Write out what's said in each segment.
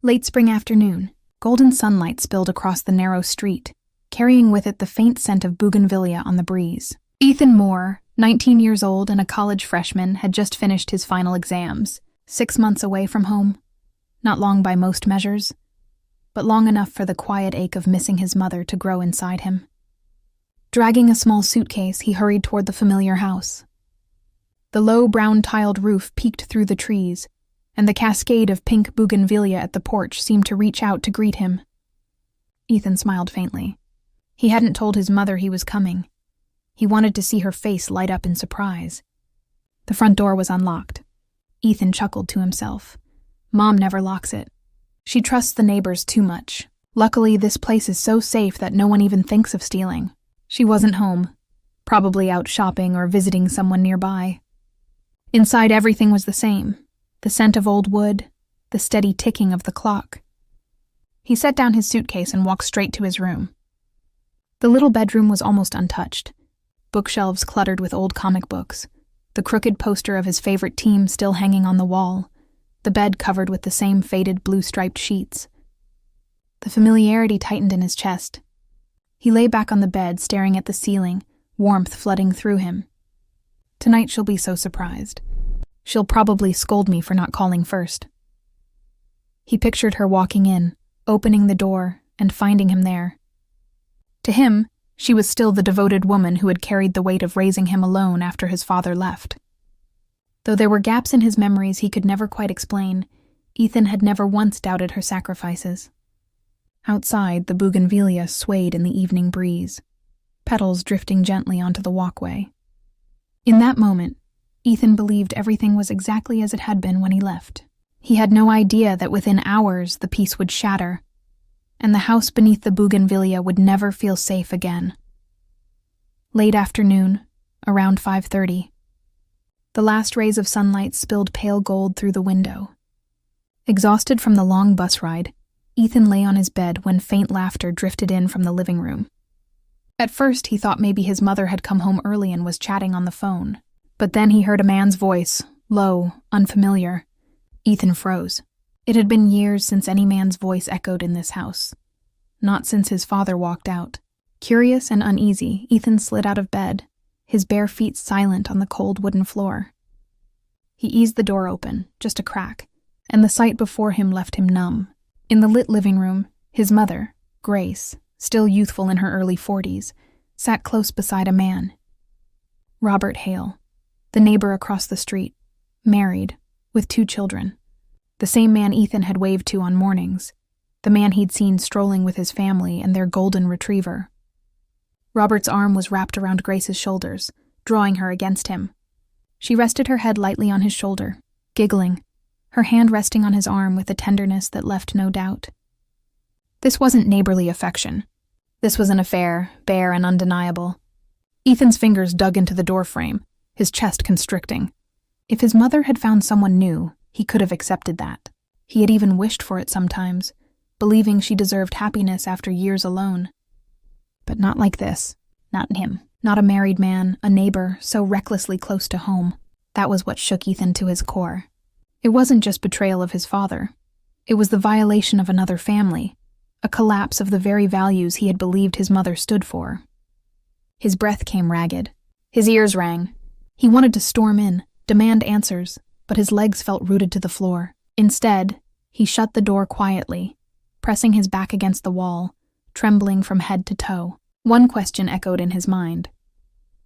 Late spring afternoon, golden sunlight spilled across the narrow street, carrying with it the faint scent of bougainvillea on the breeze. Ethan Moore, 19 years old and a college freshman, had just finished his final exams, 6 months away from home. Not long by most measures, but long enough for the quiet ache of missing his mother to grow inside him. Dragging a small suitcase, he hurried toward the familiar house. The low brown-tiled roof peeked through the trees, and the cascade of pink bougainvillea at the porch seemed to reach out to greet him. Ethan smiled faintly. He hadn't told his mother he was coming. He wanted to see her face light up in surprise. The front door was unlocked. Ethan chuckled to himself. Mom never locks it. She trusts the neighbors too much. Luckily, this place is so safe that no one even thinks of stealing. She wasn't home, probably out shopping or visiting someone nearby. Inside, everything was the same. The scent of old wood, the steady ticking of the clock. He set down his suitcase and walked straight to his room. The little bedroom was almost untouched. Bookshelves cluttered with old comic books, the crooked poster of his favorite team still hanging on the wall, the bed covered with the same faded blue-striped sheets. The familiarity tightened in his chest. He lay back on the bed, staring at the ceiling, warmth flooding through him. Tonight she'll be so surprised. She'll probably scold me for not calling first. He pictured her walking in, opening the door, and finding him there. To him, she was still the devoted woman who had carried the weight of raising him alone after his father left. Though there were gaps in his memories he could never quite explain, Ethan had never once doubted her sacrifices. Outside, the bougainvillea swayed in the evening breeze, petals drifting gently onto the walkway. In that moment, Ethan believed everything was exactly as it had been when he left. He had no idea that within hours the peace would shatter, and the house beneath the bougainvillea would never feel safe again. Late afternoon, around 5:30. The last rays of sunlight spilled pale gold through the window. Exhausted from the long bus ride, Ethan lay on his bed when faint laughter drifted in from the living room. At first, he thought maybe his mother had come home early and was chatting on the phone. But then he heard a man's voice, low, unfamiliar. Ethan froze. It had been years since any man's voice echoed in this house. Not since his father walked out. Curious and uneasy, Ethan slid out of bed, his bare feet silent on the cold wooden floor. He eased the door open, just a crack, and the sight before him left him numb. In the lit living room, his mother, Grace, still youthful in her early 40s, sat close beside a man. Robert Hale, the neighbor across the street, married, with 2 children. The same man Ethan had waved to on mornings, the man he'd seen strolling with his family and their golden retriever. Robert's arm was wrapped around Grace's shoulders, drawing her against him. She rested her head lightly on his shoulder, giggling, her hand resting on his arm with a tenderness that left no doubt. This wasn't neighborly affection. This was an affair, bare and undeniable. Ethan's fingers dug into the doorframe, his chest constricting. If his mother had found someone new, he could have accepted that. He had even wished for it sometimes, believing she deserved happiness after years alone. But not like this. Not him. Not a married man, a neighbor, so recklessly close to home. That was what shook Ethan to his core. It wasn't just betrayal of his father. It was the violation of another family, a collapse of the very values he had believed his mother stood for. His breath came ragged. His ears rang. He wanted to storm in, demand answers, but his legs felt rooted to the floor. Instead, he shut the door quietly, pressing his back against the wall, trembling from head to toe. One question echoed in his mind.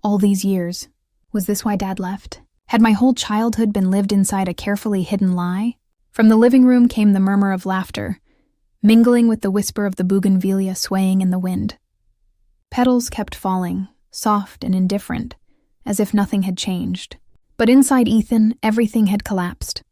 All these years, was this why Dad left? Had my whole childhood been lived inside a carefully hidden lie? From the living room came the murmur of laughter, mingling with the whisper of the bougainvillea swaying in the wind. Petals kept falling, soft and indifferent, as if nothing had changed. But inside Ethan, everything had collapsed.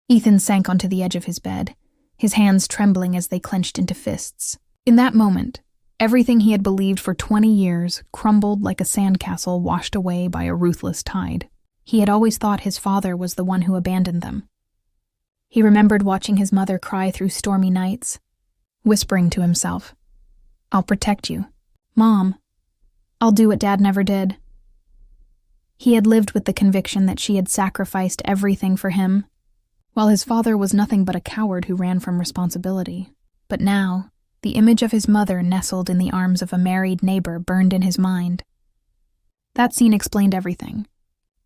Ethan sank onto the edge of his bed, his hands trembling as they clenched into fists. In that moment, everything he had believed for 20 years crumbled like a sandcastle washed away by a ruthless tide. He had always thought his father was the one who abandoned them. He remembered watching his mother cry through stormy nights, whispering to himself, "I'll protect you. Mom, I'll do what Dad never did." He had lived with the conviction that she had sacrificed everything for him, while his father was nothing but a coward who ran from responsibility. But now, the image of his mother nestled in the arms of a married neighbor burned in his mind. That scene explained everything.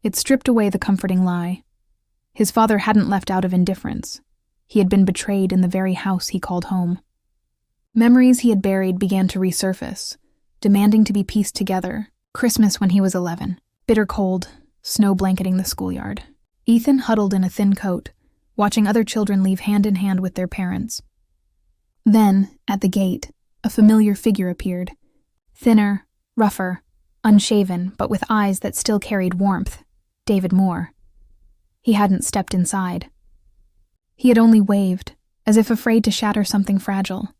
It stripped away the comforting lie. His father hadn't left out of indifference. He had been betrayed in the very house he called home. Memories he had buried began to resurface, demanding to be pieced together. Christmas when he was 11, bitter cold, snow blanketing the schoolyard. Ethan huddled in a thin coat, watching other children leave hand in hand with their parents. Then, at the gate, a familiar figure appeared. Thinner, rougher, unshaven, but with eyes that still carried warmth. David Moore. He hadn't stepped inside. He had only waved, as if afraid to shatter something fragile.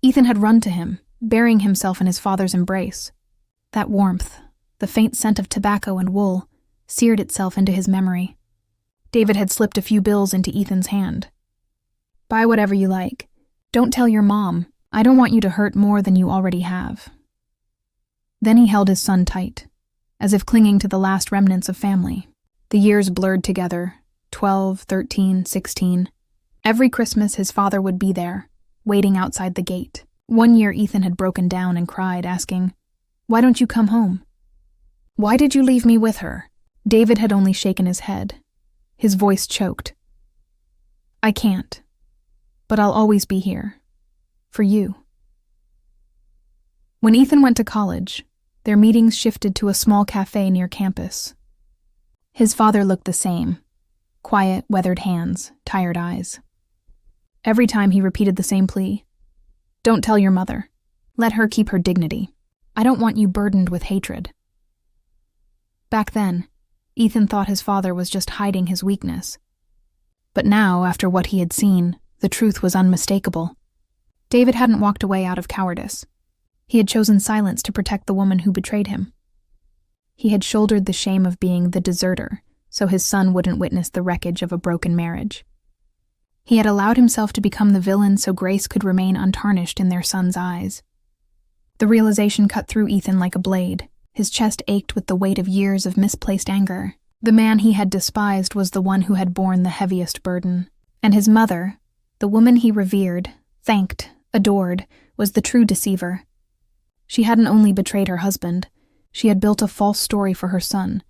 Ethan had run to him, burying himself in his father's embrace. That warmth, the faint scent of tobacco and wool, seared itself into his memory. David had slipped a few bills into Ethan's hand. "Buy whatever you like. Don't tell your mom. I don't want you to hurt more than you already have." Then he held his son tight, as if clinging to the last remnants of family. The years blurred together, 12, 13, 16. Every Christmas his father would be there, waiting outside the gate. One year Ethan had broken down and cried, asking, "Why don't you come home? Why did you leave me with her?" David had only shaken his head. His voice choked. "I can't, but I'll always be here. For you." When Ethan went to college, their meetings shifted to a small cafe near campus. His father looked the same. Quiet, weathered hands, tired eyes. Every time he repeated the same plea. "Don't tell your mother. Let her keep her dignity. I don't want you burdened with hatred." Back then, Ethan thought his father was just hiding his weakness. But now, after what he had seen, the truth was unmistakable. David hadn't walked away out of cowardice. He had chosen silence to protect the woman who betrayed him. He had shouldered the shame of being the deserter, so his son wouldn't witness the wreckage of a broken marriage. He had allowed himself to become the villain so Grace could remain untarnished in their son's eyes. The realization cut through Ethan like a blade. His chest ached with the weight of years of misplaced anger. The man he had despised was the one who had borne the heaviest burden. And his mother, the woman he revered, thanked, adored, was the true deceiver. She hadn't only betrayed her husband, she had built a false story for her son,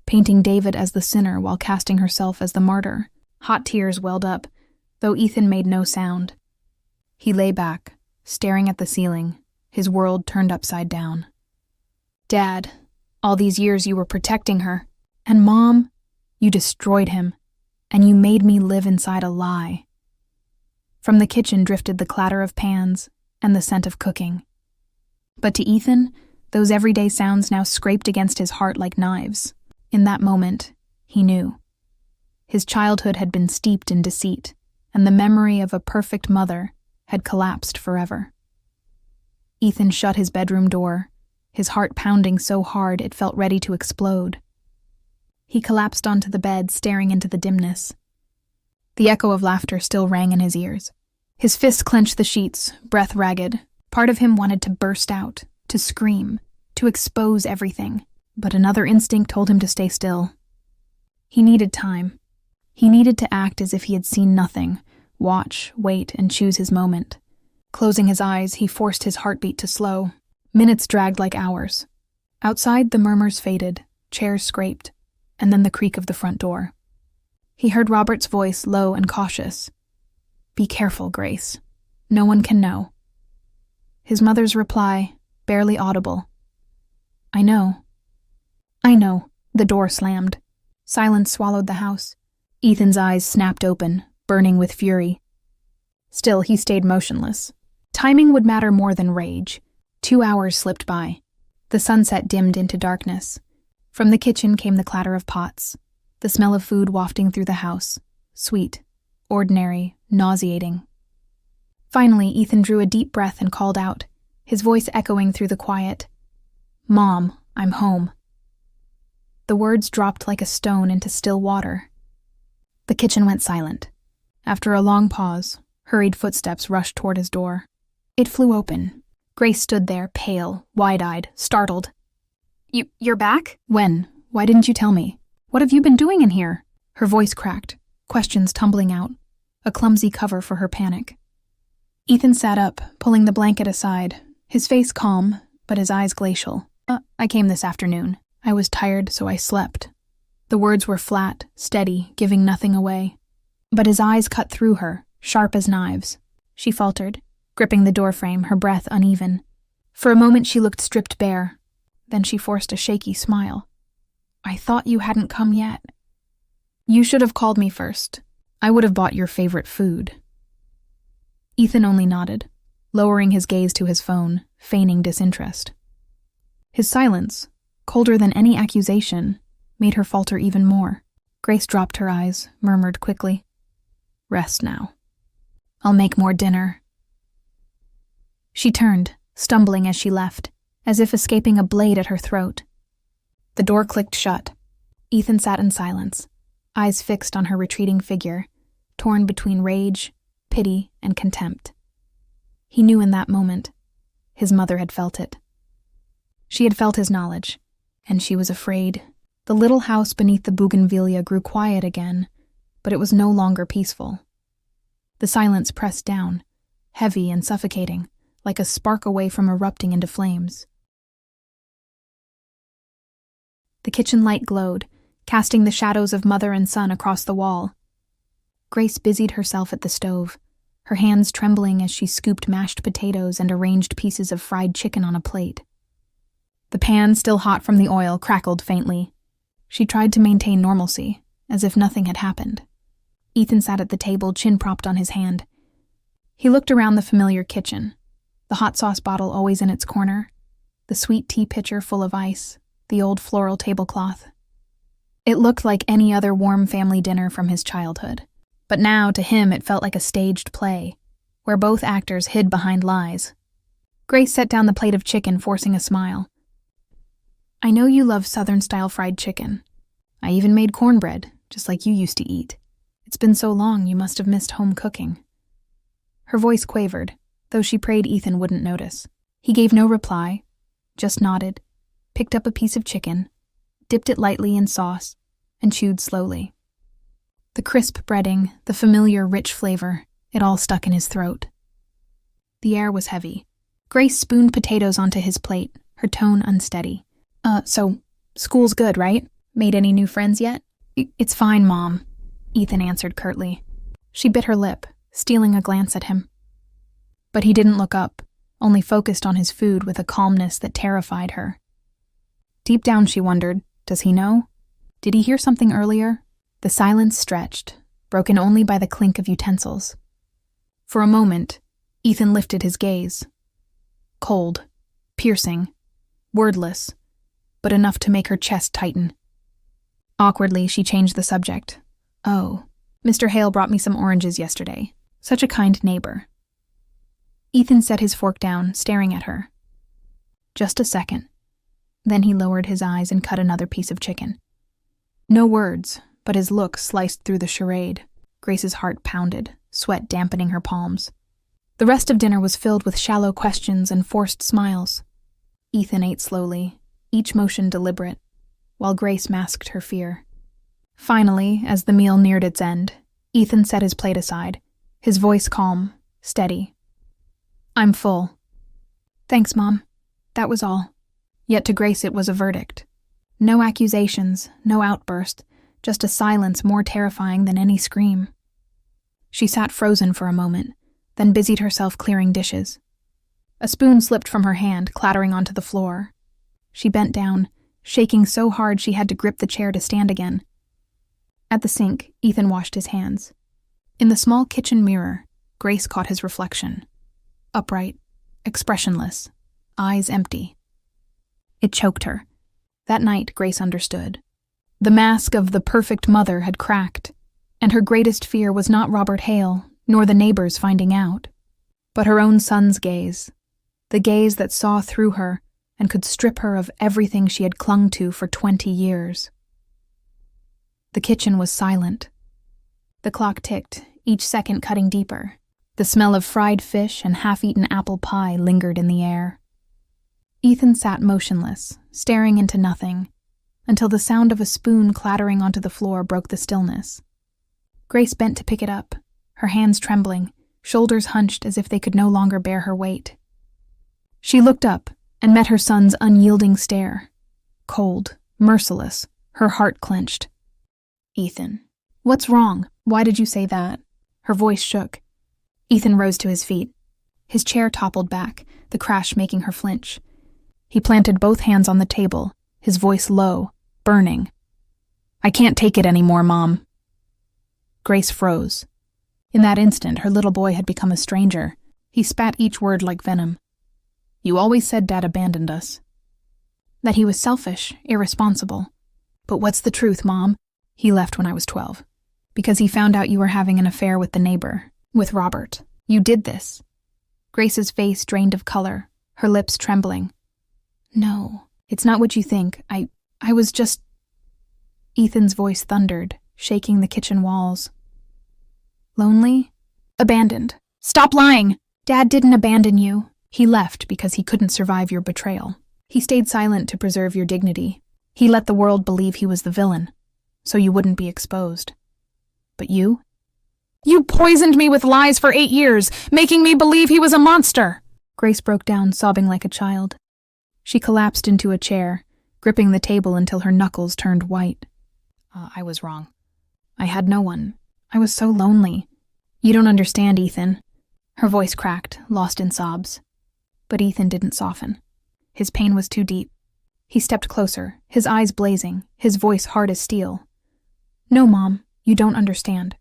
painting David as the sinner while casting herself as the martyr. Hot tears welled up, though Ethan made no sound. He lay back, staring at the ceiling, his world turned upside down. "Dad, all these years you were protecting her. And Mom, you destroyed him, and you made me live inside a lie." From the kitchen drifted the clatter of pans and the scent of cooking. But to Ethan, those everyday sounds now scraped against his heart like knives. In that moment, he knew. His childhood had been steeped in deceit, and the memory of a perfect mother had collapsed forever. Ethan shut his bedroom door, his heart pounding so hard it felt ready to explode. He collapsed onto the bed, staring into the dimness. The echo of laughter still rang in his ears. His fists clenched the sheets, breath ragged. Part of him wanted to burst out, to scream, to expose everything, but another instinct told him to stay still. He needed time. He needed to act as if he had seen nothing, watch, wait, and choose his moment. Closing his eyes, he forced his heartbeat to slow. Minutes dragged like hours. Outside, the murmurs faded, chairs scraped, and then the creak of the front door. He heard Robert's voice, low and cautious. "Be careful, Grace. No one can know." His mother's reply, barely audible. "I know." "I know." The door slammed. Silence swallowed the house. Ethan's eyes snapped open, burning with fury. Still, he stayed motionless. Timing would matter more than rage. 2 hours slipped by. The sunset dimmed into darkness. From the kitchen came the clatter of pots, the smell of food wafting through the house, sweet, ordinary, nauseating. Finally, Ethan drew a deep breath and called out, his voice echoing through the quiet. "Mom, I'm home." The words dropped like a stone into still water. The kitchen went silent. After a long pause, hurried footsteps rushed toward his door. It flew open. Grace stood there, pale, wide-eyed, startled. You're back? When? Why didn't you tell me? What have you been doing in here?" Her voice cracked. questions tumbling out, a clumsy cover for her panic. Ethan sat up, pulling the blanket aside, his face calm, but his eyes glacial. I came this afternoon. I was tired, so I slept. The words were flat, steady, giving nothing away. But his eyes cut through her, sharp as knives. She faltered, gripping the doorframe, her breath uneven. For a moment she looked stripped bare. Then she forced a shaky smile. I thought you hadn't come yet. You should have called me first. I would have bought your favorite food. Ethan only nodded, lowering his gaze to his phone, feigning disinterest. His silence, colder than any accusation, made her falter even more. Grace dropped her eyes, murmured quickly, Rest now. I'll make more dinner. She turned, stumbling as she left, as if escaping a blade at her throat. The door clicked shut. Ethan sat in silence, eyes fixed on her retreating figure, torn between rage, pity, and contempt. He knew in that moment. His mother had felt it. She had felt his knowledge, and she was afraid. The little house beneath the bougainvillea grew quiet again, but it was no longer peaceful. The silence pressed down, heavy and suffocating, like a spark away from erupting into flames. The kitchen light glowed, casting the shadows of mother and son across the wall. Grace busied herself at the stove, her hands trembling as she scooped mashed potatoes and arranged pieces of fried chicken on a plate. The pan, still hot from the oil, crackled faintly. She tried to maintain normalcy, as if nothing had happened. Ethan sat at the table, chin propped on his hand. He looked around the familiar kitchen, the hot sauce bottle always in its corner, the sweet tea pitcher full of ice, the old floral tablecloth. It looked like any other warm family dinner from his childhood, but now to him it felt like a staged play, where both actors hid behind lies. Grace set down the plate of chicken, forcing a smile. I know you love Southern-style fried chicken. I even made cornbread, just like you used to eat. It's been so long you must have missed home cooking. Her voice quavered, though she prayed Ethan wouldn't notice. He gave no reply, just nodded, picked up a piece of chicken, dipped it lightly in sauce, and chewed slowly. The crisp breading, the familiar rich flavor, it all stuck in his throat. The air was heavy. Grace spooned potatoes onto his plate, her tone unsteady. So, school's good, right? Made any new friends yet? It's fine, Mom, Ethan answered curtly. She bit her lip, stealing a glance at him. But he didn't look up, only focused on his food with a calmness that terrified her. Deep down she wondered, does he know? Did he hear something earlier? The silence stretched, broken only by the clink of utensils. For a moment, Ethan lifted his gaze. Cold, piercing, wordless, but enough to make her chest tighten. Awkwardly, she changed the subject. Oh, Mr. Hale brought me some oranges yesterday. Such a kind neighbor. Ethan set his fork down, staring at her. Just a second. Then he lowered his eyes and cut another piece of chicken. No words, but his look sliced through the charade. Grace's heart pounded, sweat dampening her palms. The rest of dinner was filled with shallow questions and forced smiles. Ethan ate slowly, each motion deliberate, while Grace masked her fear. Finally, as the meal neared its end, Ethan set his plate aside, his voice calm, steady. I'm full. Thanks, Mom. That was all. Yet to Grace it was a verdict. No accusations, no outburst, just a silence more terrifying than any scream. She sat frozen for a moment, then busied herself clearing dishes. A spoon slipped from her hand, clattering onto the floor. She bent down, shaking so hard she had to grip the chair to stand again. At the sink, Ethan washed his hands. In the small kitchen mirror, Grace caught his reflection. Upright, expressionless, eyes empty. It choked her. That night, Grace understood. The mask of the perfect mother had cracked, and her greatest fear was not Robert Hale, nor the neighbors finding out, but her own son's gaze, the gaze that saw through her and could strip her of everything she had clung to for 20 years. The kitchen was silent. The clock ticked, each second cutting deeper. The smell of fried fish and half-eaten apple pie lingered in the air. Ethan sat motionless, staring into nothing, until the sound of a spoon clattering onto the floor broke the stillness. Grace bent to pick it up, her hands trembling, shoulders hunched as if they could no longer bear her weight. She looked up and met her son's unyielding stare. Cold, merciless, her heart clenched. "Ethan, what's wrong? Why did you say that?" Her voice shook. Ethan rose to his feet. His chair toppled back, the crash making her flinch. He planted both hands on the table, his voice low, burning. "I can't take it anymore, Mom." Grace froze. In that instant, her little boy had become a stranger. He spat each word like venom. "You always said Dad abandoned us." "That he was selfish, irresponsible. But what's the truth, Mom? He left when I was 12. Because he found out you were having an affair with the neighbor, with Robert. You did this." Grace's face drained of color, her lips trembling. "No, it's not what you think. I was just..." Ethan's voice thundered, shaking the kitchen walls. "Lonely? Abandoned. Stop lying! Dad didn't abandon you. He left because he couldn't survive your betrayal. He stayed silent to preserve your dignity. He let the world believe he was the villain, so you wouldn't be exposed. But you? You poisoned me with lies for 8 years, making me believe he was a monster!" Grace broke down, sobbing like a child. She collapsed into a chair, gripping the table until her knuckles turned white. I was wrong. I had no one. I was so lonely. You don't understand, Ethan." Her voice cracked, lost in sobs. But Ethan didn't soften. His pain was too deep. He stepped closer, his eyes blazing, his voice hard as steel. "No, Mom, you don't understand.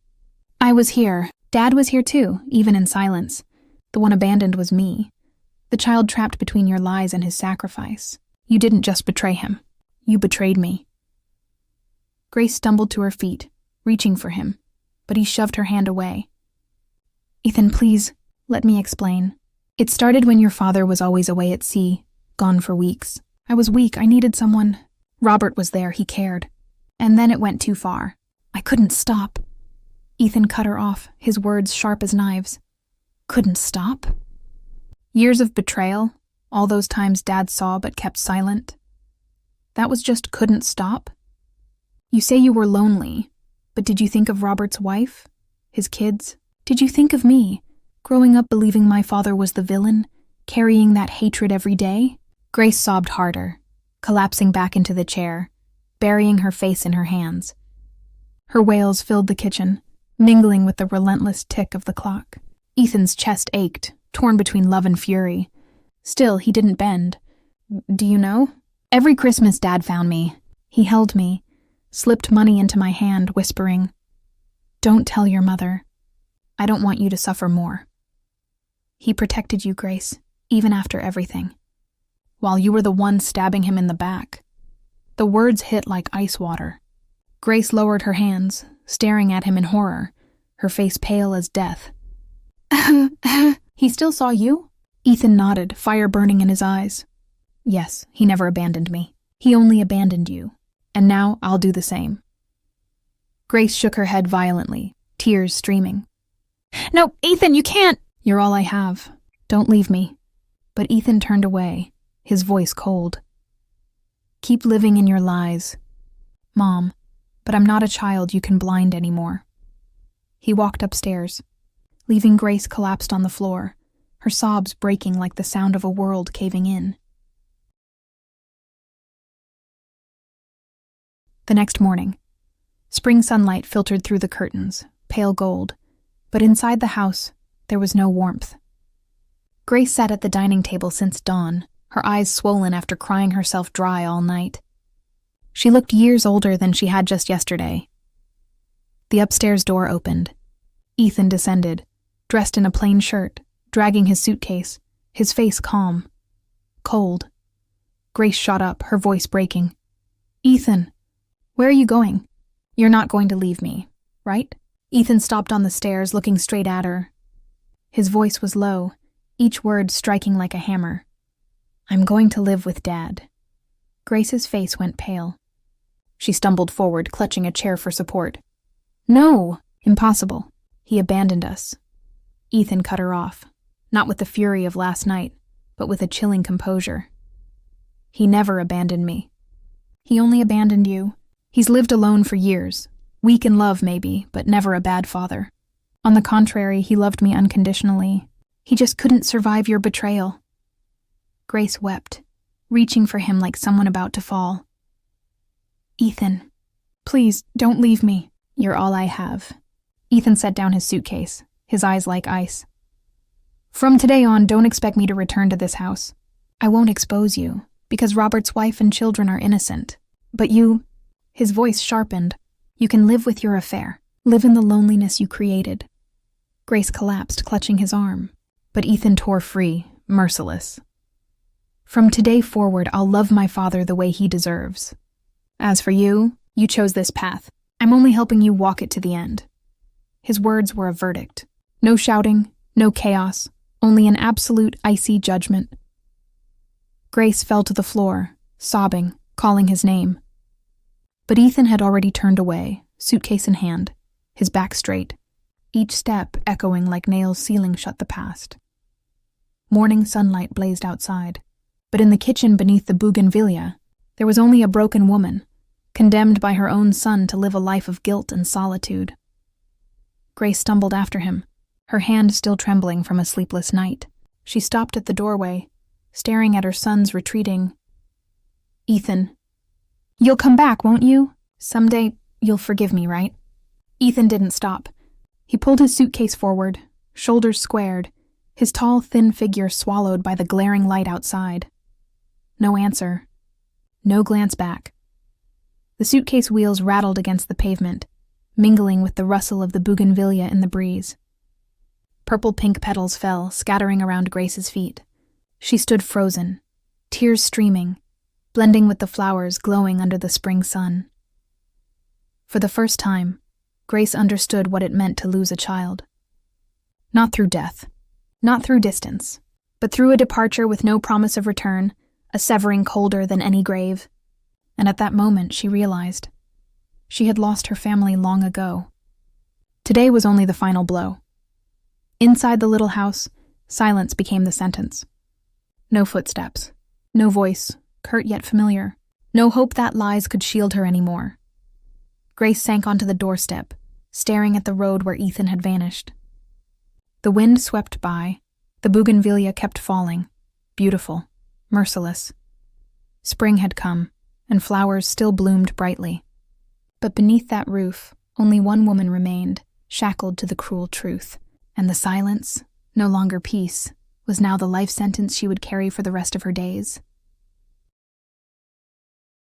I was here. Dad was here too, even in silence. The one abandoned was me. The child trapped between your lies and his sacrifice. You didn't just betray him. You betrayed me." Grace stumbled to her feet, reaching for him, but he shoved her hand away. "Ethan, please, let me explain. It started when your father was always away at sea, gone for weeks. I was weak, I needed someone. Robert was there, he cared. And then it went too far. I couldn't stop." Ethan cut her off, his words sharp as knives. "Couldn't stop?" Years of betrayal, all those times Dad saw but kept silent. That was just couldn't stop? You say you were lonely, but did you think of Robert's wife? His kids? Did you think of me, growing up believing my father was the villain, carrying that hatred every day? Grace sobbed harder, collapsing back into the chair, burying her face in her hands. Her wails filled the kitchen, mingling with the relentless tick of the clock. Ethan's chest ached, torn between love and fury. Still, he didn't bend. "Do you know? Every Christmas Dad found me. He held me, slipped money into my hand, whispering, 'Don't tell your mother. I don't want you to suffer more.' He protected you, Grace, even after everything. While you were the one stabbing him in the back." The words hit like ice water. Grace lowered her hands, staring at him in horror, her face pale as death. "He still saw you?" Ethan nodded, fire burning in his eyes. "Yes, he never abandoned me. He only abandoned you. And now I'll do the same." Grace shook her head violently, tears streaming. "No, Ethan, you can't!" "You're all I have. Don't leave me." But Ethan turned away, his voice cold. "Keep living in your lies. Mom, but I'm not a child you can blind anymore." He walked upstairs, leaving Grace collapsed on the floor, her sobs breaking like the sound of a world caving in. The next morning, spring sunlight filtered through the curtains, pale gold, but inside the house, there was no warmth. Grace sat at the dining table since dawn, her eyes swollen after crying herself dry all night. She looked years older than she had just yesterday. The upstairs door opened. Ethan descended, dressed in a plain shirt, dragging his suitcase, his face calm. Cold. Grace shot up, her voice breaking. "Ethan, where are you going? You're not going to leave me, right?" Ethan stopped on the stairs, looking straight at her. His voice was low, each word striking like a hammer. "I'm going to live with Dad." Grace's face went pale. She stumbled forward, clutching a chair for support. "No! Impossible. He abandoned us." Ethan cut her off, not with the fury of last night, but with a chilling composure. "He never abandoned me. He only abandoned you. He's lived alone for years, Weak in love, maybe, but never a bad father. On the contrary, he loved me unconditionally. He just couldn't survive your betrayal." Grace wept, reaching for him like someone about to fall. "Ethan, please, don't leave me. You're all I have." Ethan set down his suitcase, his eyes like ice. "From today on, don't expect me to return to this house. I won't expose you, because Robert's wife and children are innocent. But you," his voice sharpened, "you can live with your affair. Live in the loneliness you created." Grace collapsed, clutching his arm, but Ethan tore free, merciless. "From today forward, I'll love my father the way he deserves. As for you, you chose this path. I'm only helping you walk it to the end." His words were a verdict. No shouting, no chaos, only an absolute, icy judgment. Grace fell to the floor, sobbing, calling his name. But Ethan had already turned away, suitcase in hand, his back straight, each step echoing like nails sealing shut the past. Morning sunlight blazed outside, but in the kitchen beneath the bougainvillea, there was only a broken woman, condemned by her own son to live a life of guilt and solitude. Grace stumbled after him, her hand still trembling from a sleepless night. She stopped at the doorway, staring at her son's retreating. "Ethan, you'll come back, won't you? Someday you'll forgive me, right?" Ethan didn't stop. He pulled his suitcase forward, shoulders squared, his tall, thin figure swallowed by the glaring light outside. No answer. No glance back. The suitcase wheels rattled against the pavement, mingling with the rustle of the bougainvillea in the breeze. Purple-pink petals fell, scattering around Grace's feet. She stood frozen, tears streaming, blending with the flowers glowing under the spring sun. For the first time, Grace understood what it meant to lose a child. Not through death, not through distance, but through a departure with no promise of return, a severing colder than any grave. And at that moment she realized she had lost her family long ago. Today was only the final blow. Inside the little house, silence became the sentence. No footsteps, no voice, curt yet familiar, no hope that lies could shield her anymore. Grace sank onto the doorstep, staring at the road where Ethan had vanished. The wind swept by, the bougainvillea kept falling, beautiful, merciless. Spring had come, and flowers still bloomed brightly. But beneath that roof, only one woman remained, shackled to the cruel truth, and the silence, no longer peace, was now the life sentence she would carry for the rest of her days.